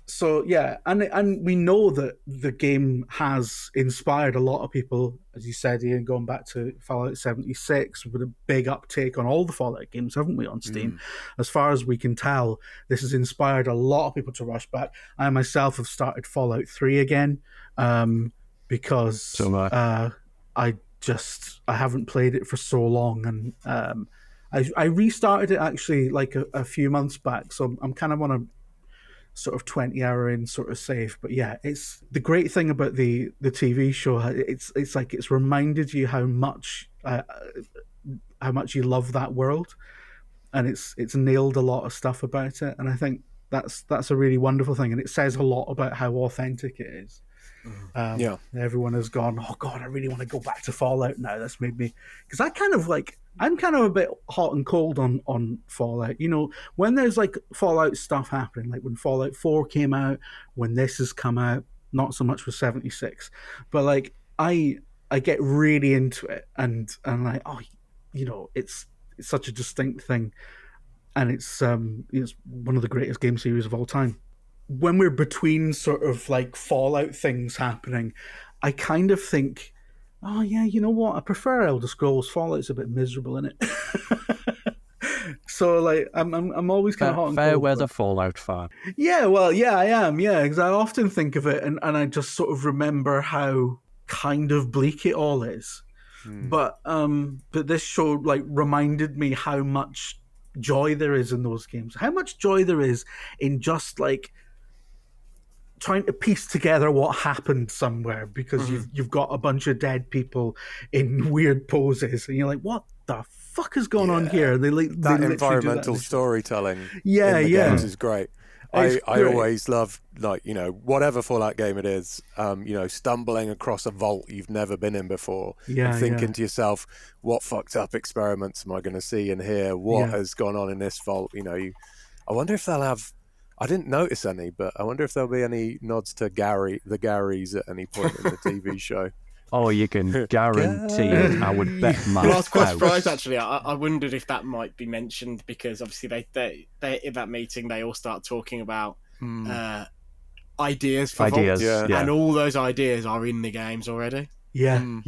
So yeah, and we know that the game has inspired a lot of people, as you said, Ian, going back to Fallout 76 with a big uptake on all the Fallout games, haven't we, on Steam? As far as we can tell, this has inspired a lot of people to rush back. I myself have started Fallout 3 again, because I haven't played it for so long, and I restarted it actually like a few months back, so I'm kind of on a sort of 20-hour in sort of save. But yeah, it's the great thing about the TV show. It's like it's reminded you how much you love that world, and it's nailed a lot of stuff about it. And I think that's a really wonderful thing, and it says a lot about how authentic it is. Everyone has gone, oh god, I really want to go back to Fallout now. That's made me, because I'm kind of a bit hot and cold on Fallout. You know, when there's like Fallout stuff happening, like when Fallout 4 came out, when this has come out, not so much with 76, but like I get really into it, and like, oh, you know, it's such a distinct thing, and it's one of the greatest game series of all time. When we're between sort of like Fallout things happening, I kind of think, oh yeah, you know what? I prefer Elder Scrolls. Fallout's a bit miserable, isn't it? So like, I'm always kind of hot and cold. Fair weather Fallout fan. Yeah, well, yeah, I am. Yeah, because I often think of it, and I just sort of remember how kind of bleak it all is. But this show like reminded me how much joy there is in those games. How much joy there is in just like trying to piece together what happened somewhere, because you've got a bunch of dead people in weird poses, and you're like, what the fuck is going on here? And they environmental storytelling in the games is great. I great. always love, like, you know, whatever Fallout game it is, you know, stumbling across a vault you've never been in before, and thinking to yourself, what fucked up experiments am I going to see and hear? What has gone on in this vault? You know, I wonder if they'll have. I didn't notice any, but I wonder if there'll be any nods to the Garys at any point in the TV show. Oh, you can guarantee it. I would bet my Well, I was quite house. surprised, actually. I wondered if that might be mentioned, because obviously they in that meeting they all start talking about ideas for Vault, and all those ideas are in the games already. So I'm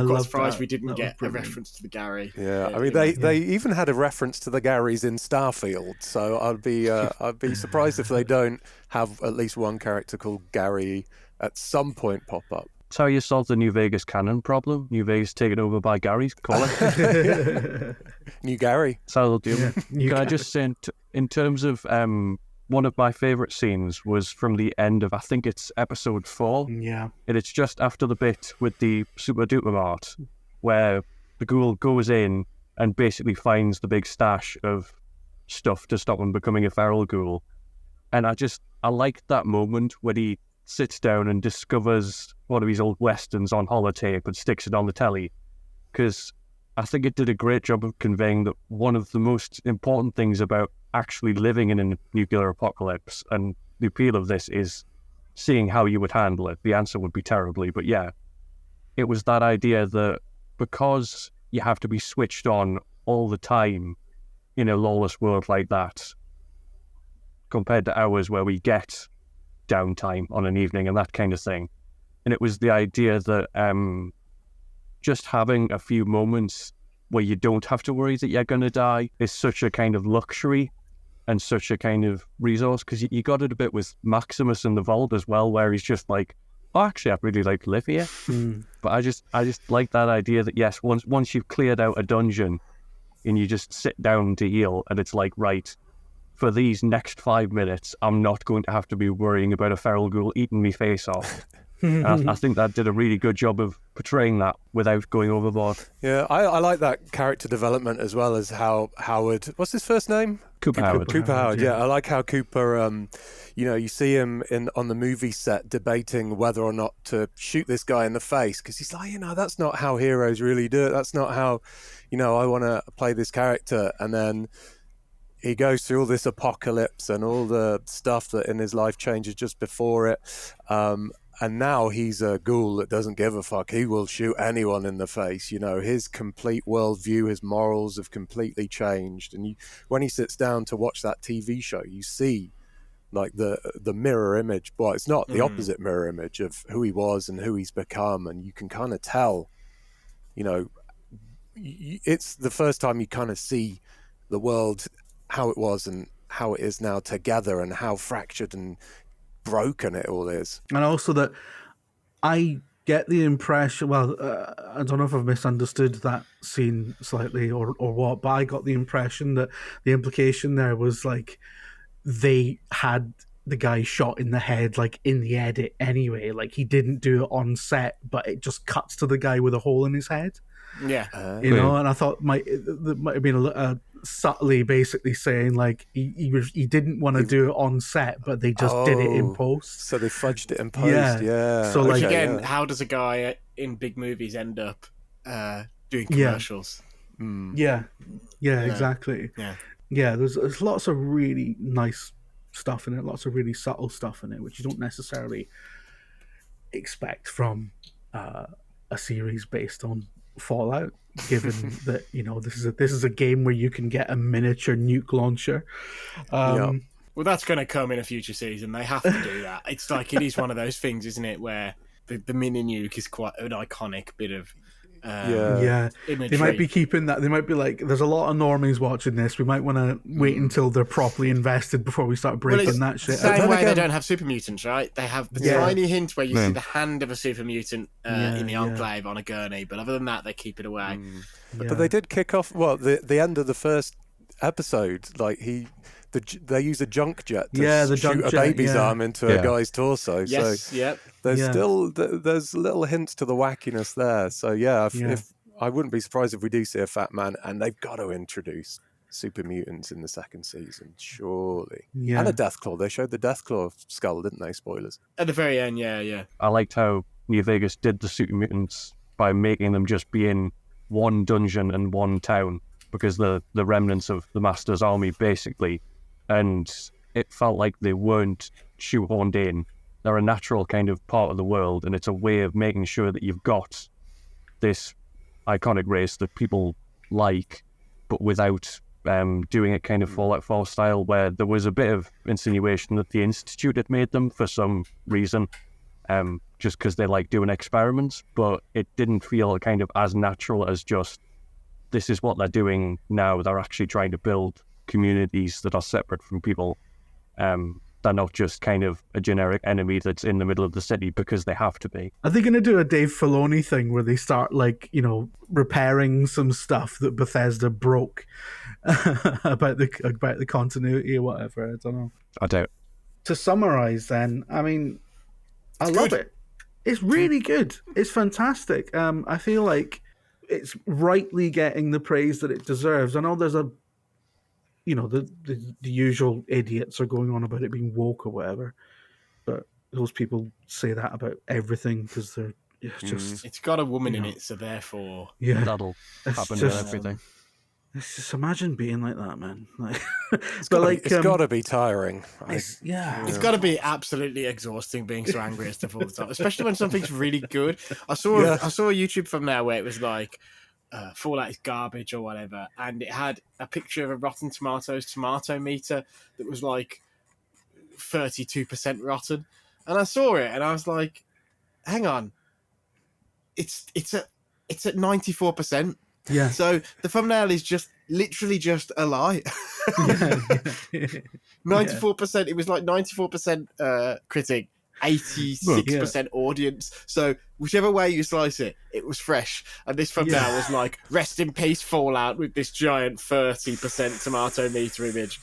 quite surprised we didn't get a reference to the Gary. Yeah, I mean they even had a reference to the Garys in Starfield, so I'd be surprised if they don't have at least one character called Gary at some point pop up. That's how you solve the New Vegas canon problem. New Vegas taken over by Garys. Call it. New Gary. That's how they'll do it. Can I just say, in terms of one of my favourite scenes was from the end of, I think it's episode 4. Yeah. And it's just after the bit with the super duper mart, where the ghoul goes in and basically finds the big stash of stuff to stop him becoming a feral ghoul. And I liked that moment when he sits down and discovers one of his old westerns on holotape and sticks it on the telly, because I think it did a great job of conveying that one of the most important things about actually living in a nuclear apocalypse, and the appeal of this is seeing how you would handle it. The answer would be terribly, but yeah, it was that idea that because you have to be switched on all the time in a lawless world like that, compared to ours where we get downtime on an evening and that kind of thing. And it was the idea that just having a few moments where you don't have to worry that you're going to die is such a kind of luxury and such a kind of resource, because you got it a bit with Maximus in the Vault as well, where he's just like, oh, actually, I'd really like to live here. But I just like that idea that, yes, once you've cleared out a dungeon and you just sit down to heal, and it's like, right, for these next 5 minutes, I'm not going to have to be worrying about a feral ghoul eating me face off. I think that did a really good job of portraying that without going overboard. Yeah, I like that character development, as well as how Howard, what's his first name? Cooper Howard. Cooper Howard, yeah. I like how Cooper, you know, you see him on the movie set debating whether or not to shoot this guy in the face, because he's like, you know, that's not how heroes really do it. That's not how, you know, I want to play this character. And then he goes through all this apocalypse and all the stuff that in his life changes just before it. And now he's a ghoul that doesn't give a fuck. He will shoot anyone in the face. You know, his complete worldview, his morals have completely changed. And when he sits down to watch that TV show, you see like the mirror image. Well, it's not the opposite mirror image of who he was and who he's become. And you can kind of tell, you know, it's the first time you kind of see the world, how it was and how it is now together, and how fractured and broken it all is. And also that I get the impression, well, I don't know if I've misunderstood that scene slightly or what, but I got the impression that the implication there was like they had the guy shot in the head, like in the edit anyway. Like he didn't do it on set, but it just cuts to the guy with a hole in his head. Yeah. You know, and I thought there might have been subtly basically saying like he didn't want to do it on set, but they just did it in post. So they fudged it in post. Yeah. So like again, how does a guy in big movies end up doing commercials? Yeah, exactly. Yeah. There's lots of really nice stuff in it, lots of really subtle stuff in it, which you don't necessarily expect from a series based on Fallout, given that this is a game where you can get a miniature nuke launcher. Well, that's going to come in a future season. They have to do that. It's like it is one of those things, isn't it, where the mini nuke is quite an iconic bit of imagery. They might be keeping that. They might be like, there's a lot of normies watching this. We might want to wait until they're properly invested before we start breaking that shit. Same way they don't have super mutants, right? They have the tiny hint where you see the hand of a super mutant in the Enclave on a gurney, but other than that, they keep it away. But they did kick off. Well, the end of the first episode, like they use a junk jet to shoot a baby's arm into a guy's torso. Yes, so there's still there's little hints to the wackiness there. So if I wouldn't be surprised if we do see a fat man, and they've got to introduce super mutants in the second season, surely. And a Deathclaw. They showed the Deathclaw skull, didn't they? Spoilers. At the very end, yeah. I liked how New Vegas did the super mutants by making them just be in one dungeon and one town, because the remnants of the Master's army, basically. And it felt like they weren't shoehorned in. They're a natural kind of part of the world, and it's a way of making sure that you've got this iconic race that people like, but without doing it kind of Fallout 4 style, where there was a bit of insinuation that the Institute had made them for some reason, just because they like doing experiments, but it didn't feel kind of as natural as just, this is what they're doing now. They're actually trying to build communities that are separate from people. They're not just kind of a generic enemy that's in the middle of the city because they have to be. Are they going to do a Dave Filoni thing where they start repairing some stuff that Bethesda broke about the continuity or whatever? I don't know. I doubt. To summarize, then, I mean, I love it. It's really good. It's fantastic. I feel like it's rightly getting the praise that it deserves. I know there's the usual idiots are going on about it being woke or whatever, but those people say that about everything because they're just. It's got a woman in it, so therefore, that'll happen with everything. Just imagine being like that, man. It's got to be tiring. It's got to be absolutely exhausting being so angry at stuff all the time, especially when something's really good. I saw a YouTube thumbnail where it was like, Fallout is garbage or whatever, and it had a picture of a Rotten Tomatoes tomato meter that was like 32% rotten, and I saw it and I was like, hang on, it's at 94%. Yeah. So the thumbnail is just literally just a lie. 94%. It was like 94% critic, 86% audience. So whichever way you slice it, it was fresh. And this thumbnail was like, "Rest in peace, Fallout," with this giant 30% tomato meter image.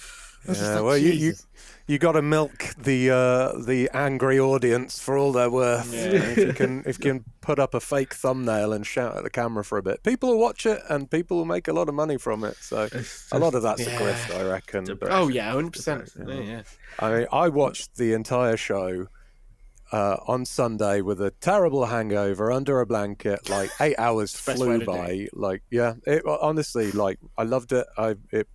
Well, you got to milk the angry audience for all they're worth. If you can put up a fake thumbnail and shout at the camera for a bit, people will watch it and people will make a lot of money from it. So a lot of that's a grift, I reckon. But, 100%. Yeah. I mean, I watched the entire show on Sunday with a terrible hangover under a blanket. Like 8 hours flew by. Honestly, I loved it.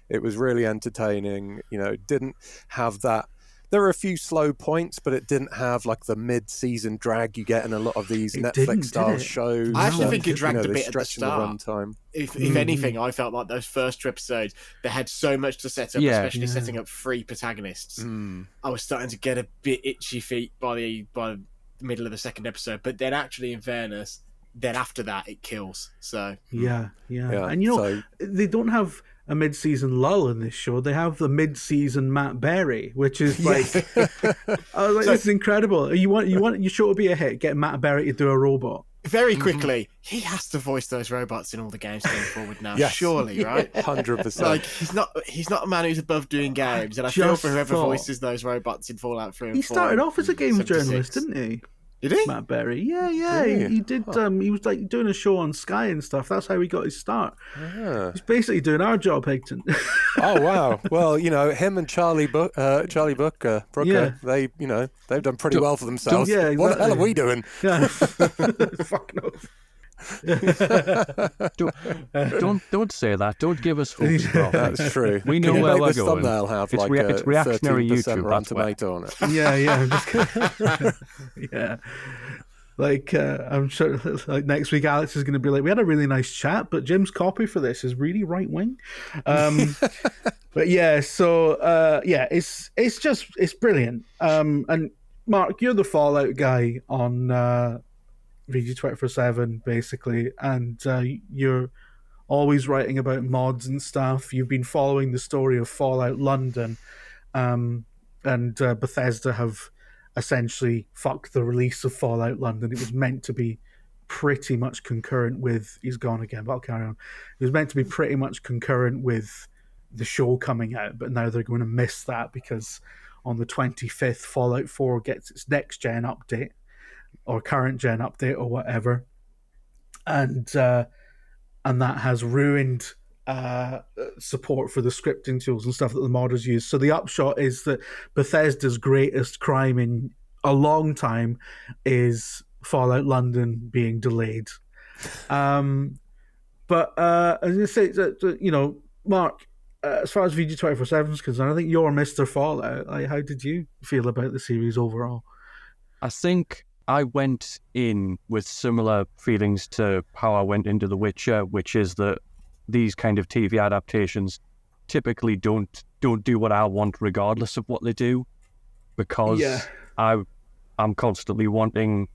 It was really entertaining. It didn't have that. There were a few slow points, but it didn't have like the mid-season drag you get in a lot of these Netflix-style shows. I actually think it dragged a bit at the start. If anything, I felt like those first two episodes, they had so much to set up, especially setting up 3 protagonists. I was starting to get a bit itchy feet by the middle of the second episode, but then actually, in fairness, then after that, it kills. So yeah. And they don't have a mid-season lull in this show. They have the mid-season Matt Berry, which is like, I was like, this is incredible. You want your show to be a hit? Get Matt Berry to do a robot. Very quickly, he has to voice those robots in all the games going forward now. Surely, right? 100%. Like he's not a man who's above doing games, and I feel for whoever voices those robots in Fallout 3 and 4. He started off as a games journalist, didn't he? Did he? Matt Berry. Yeah. Did he? He did. He was like doing a show on Sky and stuff. That's how he got his start. Ah. He's basically doing our job, Higton. Oh wow! Well, him and Charlie Brooker, Yeah. they've done pretty well for themselves. Yeah, What the hell are exactly. we doing? Yeah. Fuck no. Don't say that. Don't give us full stop. That's true. We know Can you where make we're this going. thumbnail have It's like it's a reactionary 13% YouTube. Rotten That's why. Tomato on it? Yeah. I'm just yeah. Like I'm sure, like next week, Alex is going to be like, "We had a really nice chat, but Jim's copy for this is really right wing." But yeah, so it's brilliant. And Mark, you're the Fallout guy on VG 24/7, basically, and you're always writing about mods and stuff. You've been following the story of Fallout London, and Bethesda have essentially fucked the release of Fallout London. It was meant to be pretty much concurrent with... He's gone again, but I'll carry on. It was meant to be pretty much concurrent with the show coming out, but now they're going to miss that because on the 25th, Fallout 4 gets its next-gen update, or current-gen update, or whatever. And that has ruined support for the scripting tools and stuff that the modders use. So the upshot is that Bethesda's greatest crime in a long time is Fallout London being delayed. But I was going to say that, Mark, as far as VG247 is concerned, I think you're Mr. Fallout. Like, how did you feel about the series overall? I think I went in with similar feelings to how I went into The Witcher, which is that these kind of TV adaptations typically don't do what I want regardless of what they do, because I'm constantly wanting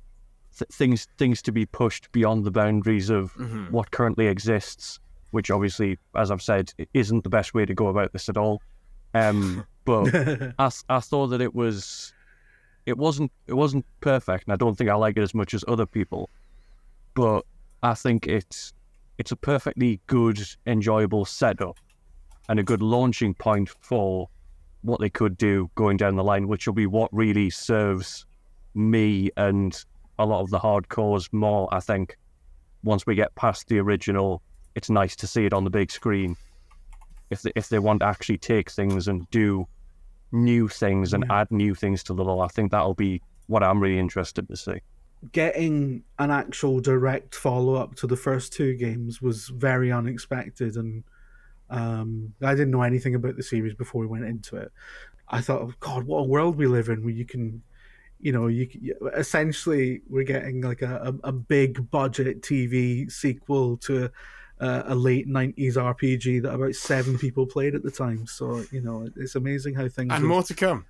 things to be pushed beyond the boundaries of what currently exists, which obviously, as I've said, isn't the best way to go about this at all. But I thought that it wasn't perfect, and I don't think I like it as much as other people, but I think it's a perfectly good, enjoyable setup and a good launching point for what they could do going down the line, which will be what really serves me and a lot of the hardcores more, I think. Once we get past the original, it's nice to see it on the big screen. If they want to actually take things and do new things and add new things to the lore, I think that'll be what I'm really interested to see. Getting an actual direct follow-up to the first two games was very unexpected, and I didn't know anything about the series before we went into it. I thought, oh God, what a world we live in, where you can, essentially we're getting like a big budget TV sequel to a late 90s RPG that about 7 people played at the time. So, it's amazing how things... And more to come.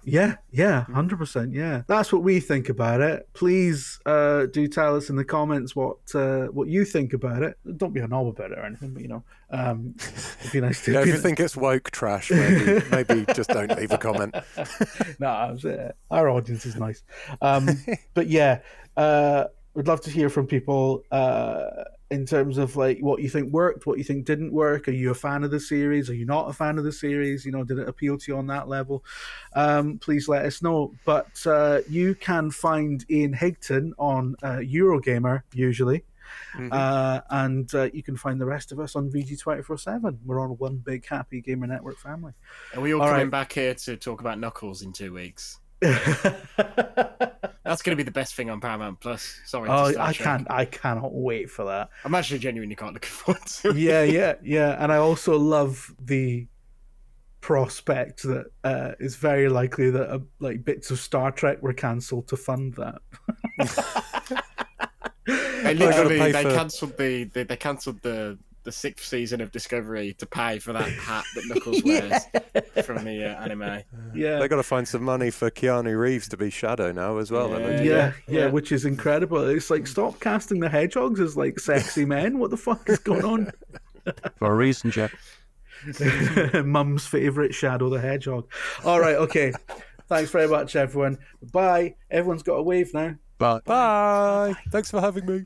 Yeah, 100%. Yeah, that's what we think about it. Please do tell us in the comments what you think about it. Don't be a knob about it or anything, but it'd be nice to. If you think it's woke trash, maybe just don't leave a comment. No, our audience is nice. But yeah, we'd love to hear from people in terms of like what you think worked, what you think didn't work. Are you a fan of the series? Are you not a fan of the series? Did it appeal to you on that level? Please let us know. But you can find Ian Higton on Eurogamer usually. And you can find the rest of us on VG247. We're on one big happy Gamer Network family. Are we all coming back here to talk about Knuckles in 2 weeks? That's going to be the best thing on Paramount Plus. Sorry. I cannot wait for that. I'm actually genuinely quite looking forward to it. Yeah. And I also love the prospect that it's very likely that like bits of Star Trek were cancelled to fund that. They cancelled the 6th season of Discovery to pay for that hat that Knuckles wears from the anime. Yeah, they got to find some money for Keanu Reeves to be Shadow now as well. Yeah, which is incredible. It's like, stop casting the hedgehogs as like sexy men. What the fuck is going on? For a reason, Jeff. Mum's favourite, Shadow the Hedgehog. All right, okay. Thanks very much, everyone. Bye. Everyone's got a wave now. Bye. Bye. Thanks for having me.